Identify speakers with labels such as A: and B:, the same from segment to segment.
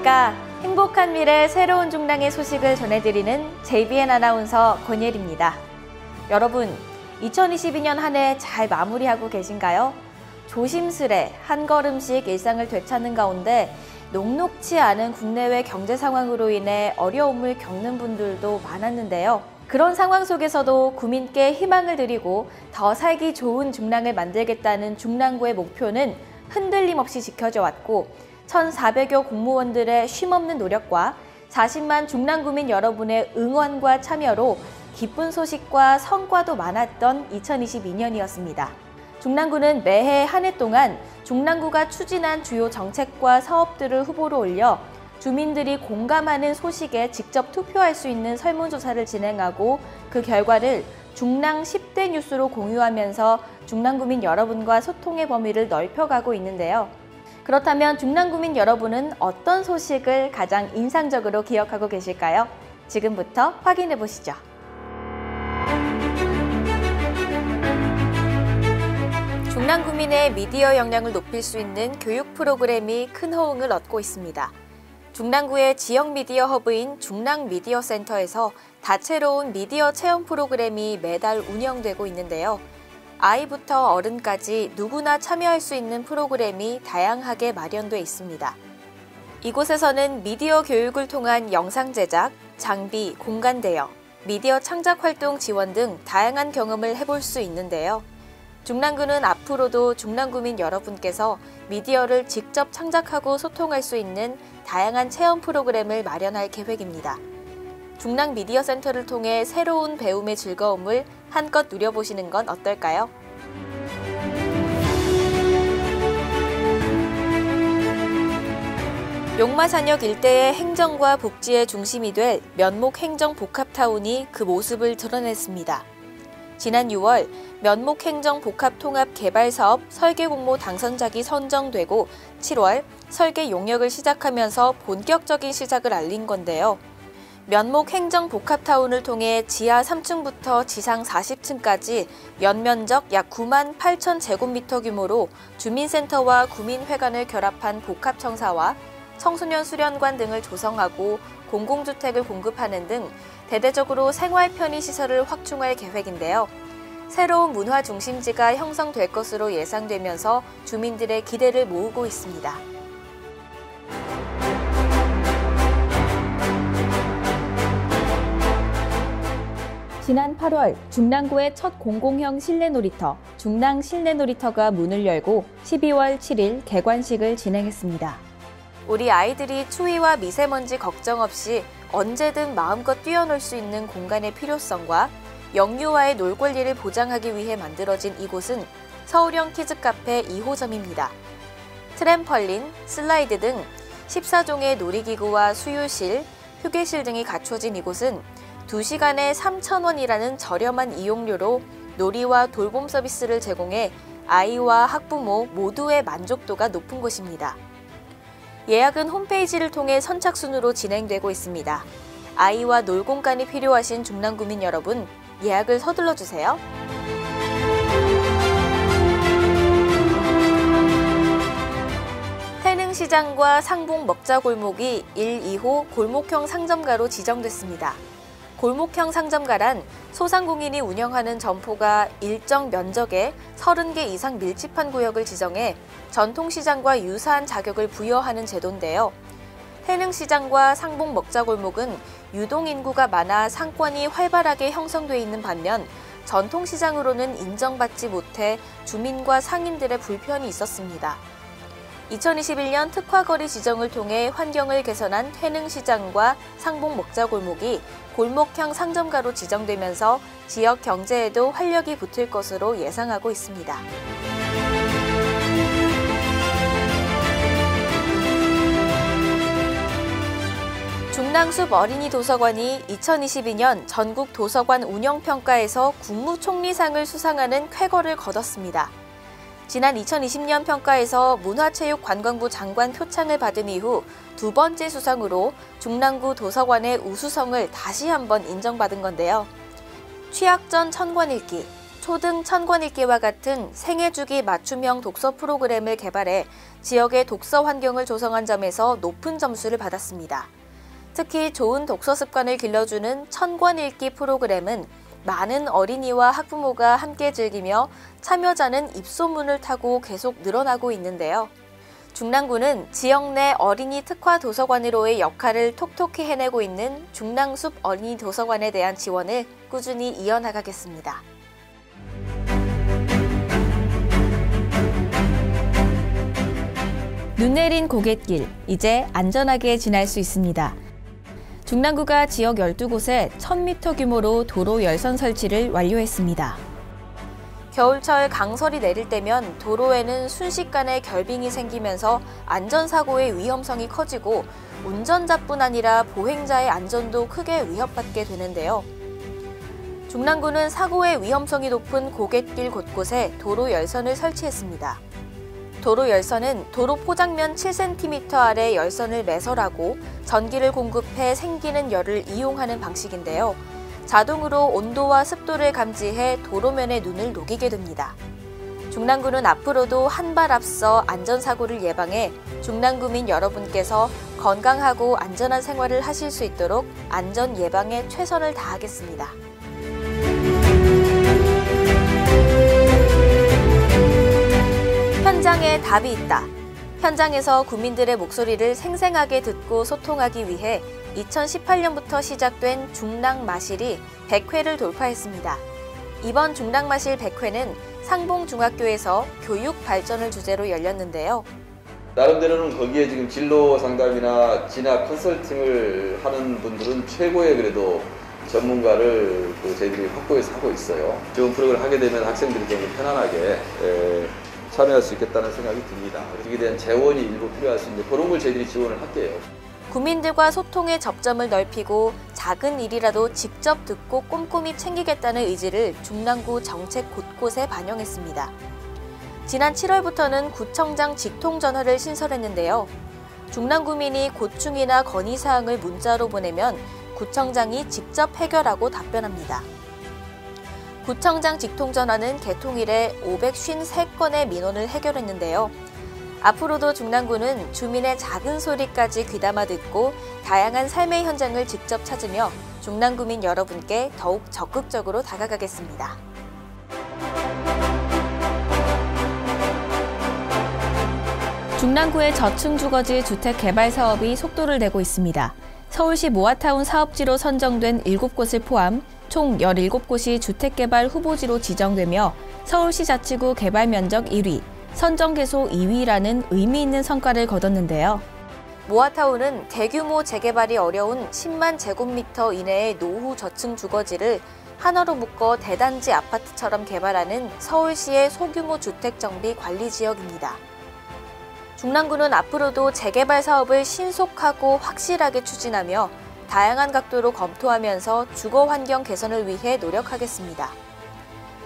A: 안녕하십니까. 행복한 미래 새로운 중랑의 소식을 전해드리는 JBN 아나운서 권예리입니다. 여러분, 2022년 한 해 잘 마무리하고 계신가요? 조심스레 한 걸음씩 일상을 되찾는 가운데 녹록치 않은 국내외 경제 상황으로 인해 어려움을 겪는 분들도 많았는데요. 그런 상황 속에서도 국민께 희망을 드리고 더 살기 좋은 중랑을 만들겠다는 중랑구의 목표는 흔들림 없이 지켜져 왔고 1,400여 공무원들의 쉼없는 노력과 40만 중랑구민 여러분의 응원과 참여로 기쁜 소식과 성과도 많았던 2022년이었습니다. 중랑구는 매해 한 해 동안 중랑구가 추진한 주요 정책과 사업들을 후보로 올려 주민들이 공감하는 소식에 직접 투표할 수 있는 설문조사를 진행하고 그 결과를 중랑 10대 뉴스로 공유하면서 중랑구민 여러분과 소통의 범위를 넓혀가고 있는데요. 그렇다면 중랑구민 여러분은 어떤 소식을 가장 인상적으로 기억하고 계실까요? 지금부터 확인해 보시죠. 중랑구민의 미디어 역량을 높일 수 있는 교육 프로그램이 큰 호응을 얻고 있습니다. 중랑구의 지역 미디어 허브인 중랑 미디어 센터에서 다채로운 미디어 체험 프로그램이 매달 운영되고 있는데요. 아이부터 어른까지 누구나 참여할 수 있는 프로그램이 다양하게 마련돼 있습니다. 이곳에서는 미디어 교육을 통한 영상 제작, 장비, 공간 대여, 미디어 창작 활동 지원 등 다양한 경험을 해볼 수 있는데요. 중랑구는 앞으로도 중랑구민 여러분께서 미디어를 직접 창작하고 소통할 수 있는 다양한 체험 프로그램을 마련할 계획입니다. 중랑 미디어 센터를 통해 새로운 배움의 즐거움을 한껏 누려보시는 건 어떨까요? 용마산역 일대의 행정과 복지의 중심이 될 면목행정복합타운이 그 모습을 드러냈습니다. 지난 6월 면목행정복합통합개발사업 설계공모 당선작이 선정되고 7월 설계 용역을 시작하면서 본격적인 시작을 알린 건데요. 면목행정복합타운을 통해 지하 3층부터 지상 40층까지 연면적 약 9만 8천 제곱미터 규모로 주민센터와 구민회관을 결합한 복합청사와 청소년 수련관 등을 조성하고 공공주택을 공급하는 등 대대적으로 생활 편의 시설을 확충할 계획인데요. 새로운 문화 중심지가 형성될 것으로 예상되면서 주민들의 기대를 모으고 있습니다. 지난 8월 중랑구의 첫 공공형 실내 놀이터, 중랑 실내 놀이터가 문을 열고 12월 7일 개관식을 진행했습니다. 우리 아이들이 추위와 미세먼지 걱정 없이 언제든 마음껏 뛰어놀 수 있는 공간의 필요성과 영유아의 놀 권리를 보장하기 위해 만들어진 이곳은 서울형 키즈카페 2호점입니다. 트램펄린, 슬라이드 등 14종의 놀이기구와 수유실, 휴게실 등이 갖춰진 이곳은 2시간에 3,000원이라는 저렴한 이용료로 놀이와 돌봄 서비스를 제공해 아이와 학부모 모두의 만족도가 높은 곳입니다. 예약은 홈페이지를 통해 선착순으로 진행되고 있습니다. 아이와 놀 공간이 필요하신 중랑구민 여러분, 예약을 서둘러 주세요. 태능시장과 상봉 먹자골목이 1, 2호 골목형 상점가로 지정됐습니다. 골목형 상점가란 소상공인이 운영하는 점포가 일정 면적에 30개 이상 밀집한 구역을 지정해 전통시장과 유사한 자격을 부여하는 제도인데요. 태능시장과 상봉 먹자골목은 유동인구가 많아 상권이 활발하게 형성돼 있는 반면 전통시장으로는 인정받지 못해 주민과 상인들의 불편이 있었습니다. 2021년 특화거리 지정을 통해 환경을 개선한 태능시장과 상봉 먹자골목이 골목형 상점가로 지정되면서 지역 경제에도 활력이 붙을 것으로 예상하고 있습니다. 중랑숲 어린이 도서관이 2022년 전국 도서관 운영평가에서 국무총리상을 수상하는 쾌거를 거뒀습니다. 지난 2020년 평가에서 문화체육관광부 장관 표창을 받은 이후 두 번째 수상으로 중랑구 도서관의 우수성을 다시 한번 인정받은 건데요. 취학 전 천권 읽기, 초등 천권 읽기와 같은 생애주기 맞춤형 독서 프로그램을 개발해 지역의 독서 환경을 조성한 점에서 높은 점수를 받았습니다. 특히 좋은 독서 습관을 길러주는 천권 읽기 프로그램은 많은 어린이와 학부모가 함께 즐기며 참여자는 입소문을 타고 계속 늘어나고 있는데요. 중랑구는 지역 내 어린이 특화 도서관으로의 역할을 톡톡히 해내고 있는 중랑숲 어린이 도서관에 대한 지원을 꾸준히 이어나가겠습니다. 눈 내린 고갯길, 이제 안전하게 지날 수 있습니다. 중랑구가 지역 12곳에 1000m 규모로 도로 열선 설치를 완료했습니다. 겨울철 강설이 내릴 때면 도로에는 순식간에 결빙이 생기면서 안전사고의 위험성이 커지고 운전자뿐 아니라 보행자의 안전도 크게 위협받게 되는데요. 중랑구는 사고의 위험성이 높은 고갯길 곳곳에 도로 열선을 설치했습니다. 도로 열선은 도로 포장면 7cm 아래 열선을 매설하고 전기를 공급해 생기는 열을 이용하는 방식인데요. 자동으로 온도와 습도를 감지해 도로면의 눈을 녹이게 됩니다. 중랑구는 앞으로도 한 발 앞서 안전사고를 예방해 중랑구민 여러분께서 건강하고 안전한 생활을 하실 수 있도록 안전 예방에 최선을 다하겠습니다. 현장에 답이 있다. 현장에서 국민들의 목소리를 생생하게 듣고 소통하기 위해 2018년부터 시작된 중랑마실이 100회를 돌파했습니다. 이번 중랑마실 100회는 상봉중학교에서 교육 발전을 주제로 열렸는데요.
B: 나름대로는 거기에 지금 진로 상담이나 진학 컨설팅을 하는 분들은 최고의 그래도 전문가를 저희들이 확보해서 하고 있어요. 좋은 프로그램을 하게 되면 학생들이 좀 편안하게 참여할 수 있겠다는 생각이 듭니다. 거기에 대한 재원이 일부 필요할 수 있는데 그런 걸 저희들이 지원을 할게요.
A: 국민들과 소통의 접점을 넓히고 작은 일이라도 직접 듣고 꼼꼼히 챙기겠다는 의지를 중랑구 정책 곳곳에 반영했습니다. 지난 7월부터는 구청장 직통전화를 신설했는데요. 중랑구민이 고충이나 건의사항을 문자로 보내면 구청장이 직접 해결하고 답변합니다. 구청장 직통전화는 개통 이래 553건의 민원을 해결했는데요. 앞으로도 중랑구는 주민의 작은 소리까지 귀담아 듣고 다양한 삶의 현장을 직접 찾으며 중랑구민 여러분께 더욱 적극적으로 다가가겠습니다. 중랑구의 저층주거지 주택 개발 사업이 속도를 내고 있습니다. 서울시 모아타운 사업지로 선정된 7곳을 포함 총 17곳이 주택개발 후보지로 지정되며 서울시 자치구 개발 면적 1위, 선정개소 2위라는 의미 있는 성과를 거뒀는데요. 모아타운은 대규모 재개발이 어려운 10만 제곱미터 이내의 노후 저층 주거지를 하나로 묶어 대단지 아파트처럼 개발하는 서울시의 소규모 주택정비 관리 지역입니다. 중랑구는 앞으로도 재개발 사업을 신속하고 확실하게 추진하며 다양한 각도로 검토하면서 주거 환경 개선을 위해 노력하겠습니다.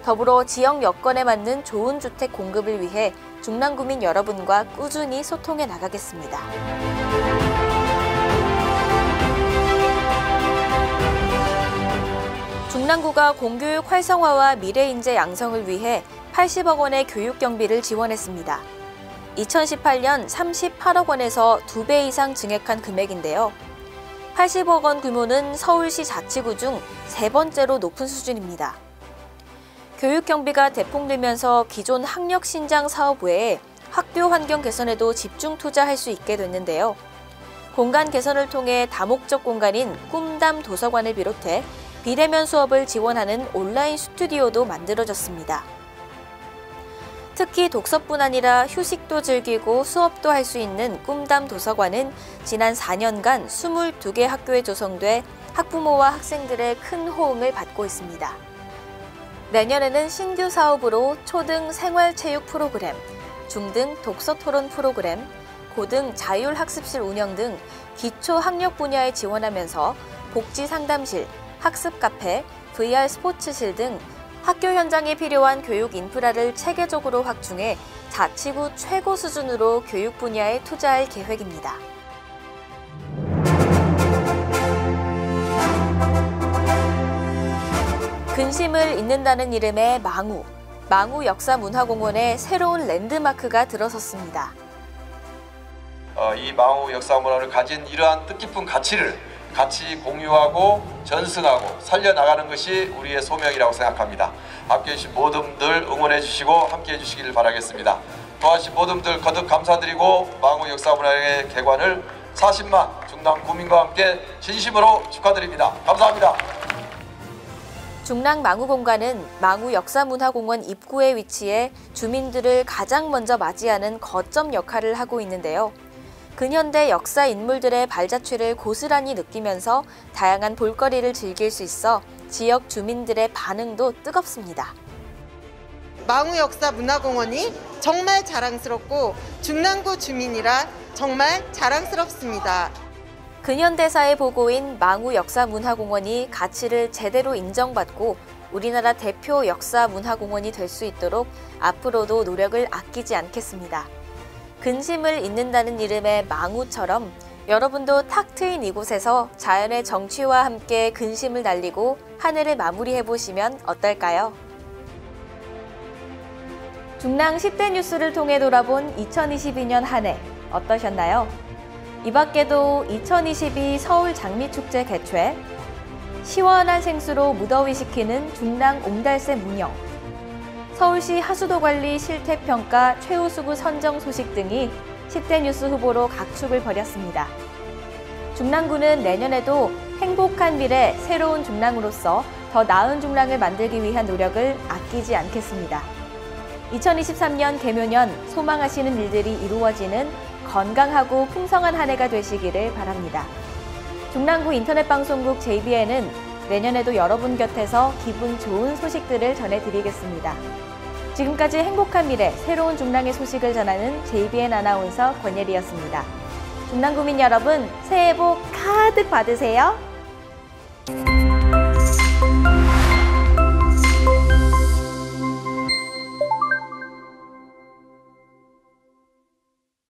A: 더불어 지역 여건에 맞는 좋은 주택 공급을 위해 중랑구민 여러분과 꾸준히 소통해 나가겠습니다. 중랑구가 공교육 활성화와 미래인재 양성을 위해 80억 원의 교육 경비를 지원했습니다. 2018년 38억 원에서 2배 이상 증액한 금액인데요. 80억 원 규모는 서울시 자치구 중 3번째로 높은 수준입니다. 교육 경비가 대폭 늘면서 기존 학력 신장 사업 외에 학교 환경 개선에도 집중 투자할 수 있게 됐는데요. 공간 개선을 통해 다목적 공간인 꿈담 도서관을 비롯해 비대면 수업을 지원하는 온라인 스튜디오도 만들어졌습니다. 특히 독서뿐 아니라 휴식도 즐기고 수업도 할 수 있는 꿈담 도서관은 지난 4년간 22개 학교에 조성돼 학부모와 학생들의 큰 호응을 받고 있습니다. 내년에는 신규 사업으로 초등 생활체육 프로그램, 중등 독서 토론 프로그램, 고등 자율학습실 운영 등 기초 학력 분야에 지원하면서 복지 상담실, 학습 카페, VR 스포츠실 등 학교 현장에 필요한 교육 인프라를 체계적으로 확충해 자치구 최고 수준으로 교육 분야에 투자할 계획입니다. 근심을 잇는다는 이름의 망우 역사문화공원에 새로운 랜드마크가 들어섰습니다.
C: 이 망우 역사문화를 가진 이러한 뜻깊은 가치를 같이 공유하고 전승하고 살려나가는 것이 우리의 소명이라고 생각합니다. 함께해 주신 모든 분들 응원해 주시고 함께해 주시기를 바라겠습니다. 도와주신 모든 분들 거듭 감사드리고 망우 역사문화의 개관을 40만 중랑 구민과 함께 진심으로 축하드립니다. 감사합니다.
A: 중랑 망우공관은 망우 역사문화공원 입구에 위치해 주민들을 가장 먼저 맞이하는 거점 역할을 하고 있는데요. 근현대 역사 인물들의 발자취를 고스란히 느끼면서 다양한 볼거리를 즐길 수 있어 지역 주민들의 반응도 뜨겁습니다.
D: 망우역사문화공원이 정말 자랑스럽고 중랑구 주민이라 정말 자랑스럽습니다.
A: 근현대사의 보고인 망우역사문화공원이 가치를 제대로 인정받고 우리나라 대표 역사문화공원이 될 수 있도록 앞으로도 노력을 아끼지 않겠습니다. 근심을 잇는다는 이름의 망우처럼 여러분도 탁 트인 이곳에서 자연의 정취와 함께 근심을 날리고 한 해를 마무리해보시면 어떨까요? 중랑 10대 뉴스를 통해 돌아본 2022년 한 해 어떠셨나요? 이 밖에도 2022 서울 장미축제 개최, 시원한 생수로 무더위시키는 중랑 옹달새 문영, 서울시 하수도관리 실태평가 최우수구 선정 소식 등이 10대 뉴스 후보로 각축을 벌였습니다. 중랑구는 내년에도 행복한 미래 새로운 중랑으로서 더 나은 중랑을 만들기 위한 노력을 아끼지 않겠습니다. 2023년 개묘년 소망하시는 일들이 이루어지는 건강하고 풍성한 한 해가 되시기를 바랍니다. 중랑구 인터넷방송국 JBN은 내년에도 여러분 곁에서 기분 좋은 소식들을 전해드리겠습니다. 지금까지 행복한 미래, 새로운 중랑의 소식을 전하는 JBN 아나운서 권예리였습니다. 중랑구민 여러분, 새해 복 가득 받으세요.